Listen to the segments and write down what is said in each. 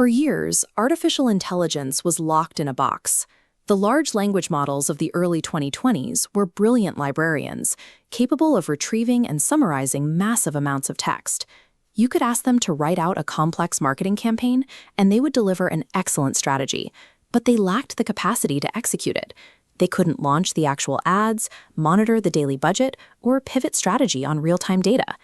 For years, artificial intelligence was locked in a box. The large language models of the early 2020s were brilliant librarians, capable of retrieving and summarizing massive amounts of text. You could ask them to write out a complex marketing campaign, and they would deliver an excellent strategy, but they lacked the capacity to execute it. They couldn't launch the actual ads, monitor the daily budget, or pivot strategy on real-time data.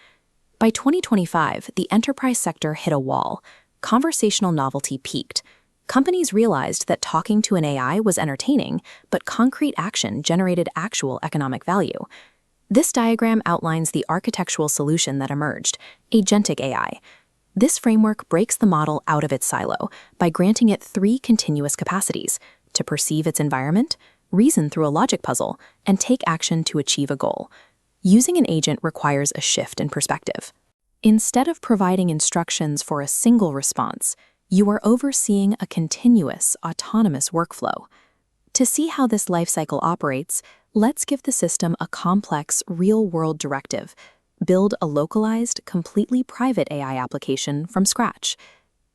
By 2025, the enterprise sector hit a wall. Conversational novelty peaked. Companies realized that talking to an AI was entertaining, but concrete action generated actual economic value. This diagram outlines the architectural solution that emerged, AGENTIC AI. This framework breaks the model out of its silo by granting it 3 continuous capacities: to perceive its environment, reason through a logic puzzle, and take action to achieve a goal. Using an agent requires a shift in perspective. Instead of providing instructions for a single response, you are overseeing a continuous, autonomous workflow. To see how this lifecycle operates, let's give the system a complex, real-world directive. Build a localized, completely private AI application from scratch.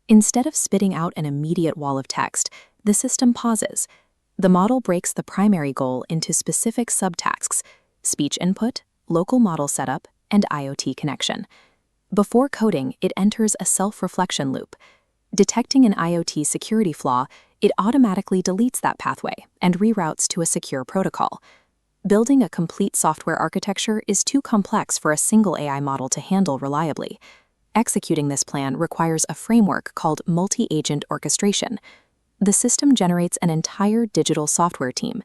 Instead of spitting out an immediate wall of text, the system pauses. The model breaks the primary goal into specific subtasks: speech input, local model setup, and IoT connection. Before coding, it enters a self-reflection loop. Detecting an IoT security flaw, it automatically deletes that pathway and reroutes to a secure protocol. Building a complete software architecture is too complex for a single AI model to handle reliably. Executing this plan requires a framework called multi-agent orchestration. The system generates an entire digital software team.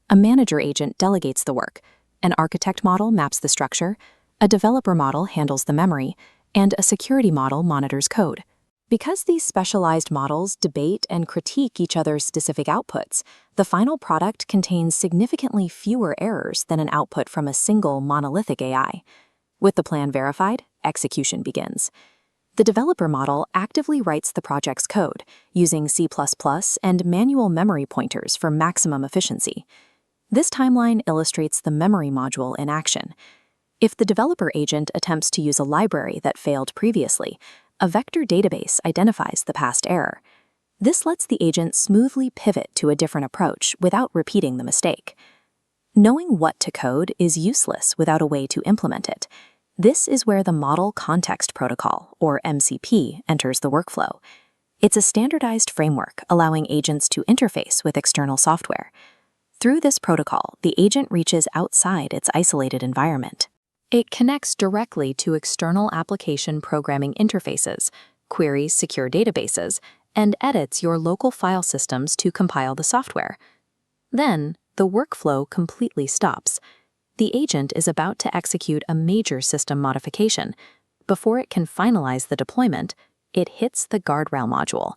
A manager agent delegates the work. An architect model maps the structure. A developer model handles the memory, and a security model monitors code. Because these specialized models debate and critique each other's specific outputs, the final product contains significantly fewer errors than an output from a single monolithic AI. With the plan verified, execution begins. The developer model actively writes the project's code, using C++ and manual memory pointers for maximum efficiency. This timeline illustrates the memory module in action. If the developer agent attempts to use a library that failed previously, a vector database identifies the past error. This lets the agent smoothly pivot to a different approach without repeating the mistake. Knowing what to code is useless without a way to implement it. This is where the Model Context Protocol, or MCP, enters the workflow. It's a standardized framework allowing agents to interface with external software. Through this protocol, the agent reaches outside its isolated environment. It connects directly to external application programming interfaces, queries secure databases, and edits your local file systems to compile the software. Then, the workflow completely stops. The agent is about to execute a major system modification. Before it can finalize the deployment, it hits the Guardrail module.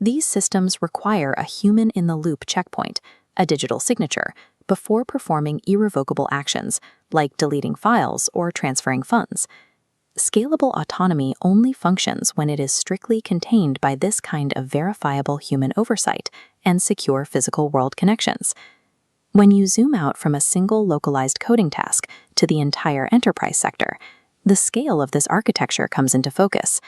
These systems require a human-in-the-loop checkpoint, a digital signature, before performing irrevocable actions, like deleting files or transferring funds. Scalable autonomy only functions when it is strictly contained by this kind of verifiable human oversight and secure physical world connections. When you zoom out from a single localized coding task to the entire enterprise sector, the scale of this architecture comes into focus.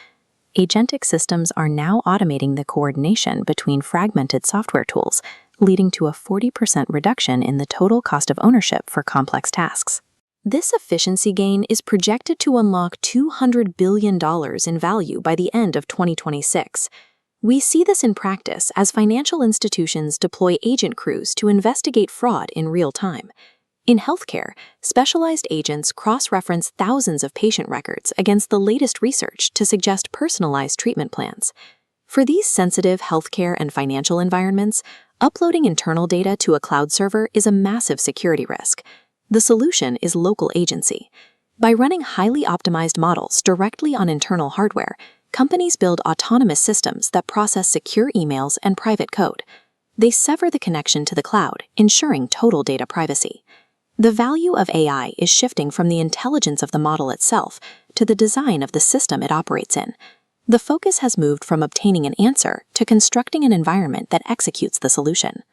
Agentic systems are now automating the coordination between fragmented software tools, leading to a 40% reduction in the total cost of ownership for complex tasks. This efficiency gain is projected to unlock $200 billion in value by the end of 2026. We see this in practice as financial institutions deploy agent crews to investigate fraud in real time. In healthcare, specialized agents cross-reference thousands of patient records against the latest research to suggest personalized treatment plans. For these sensitive healthcare and financial environments, uploading internal data to a cloud server is a massive security risk. The solution is local agency. By running highly optimized models directly on internal hardware, companies build autonomous systems that process secure emails and private code. They sever the connection to the cloud, ensuring total data privacy. The value of AI is shifting from the intelligence of the model itself to the design of the system it operates in. The focus has moved from obtaining an answer to constructing an environment that executes the solution.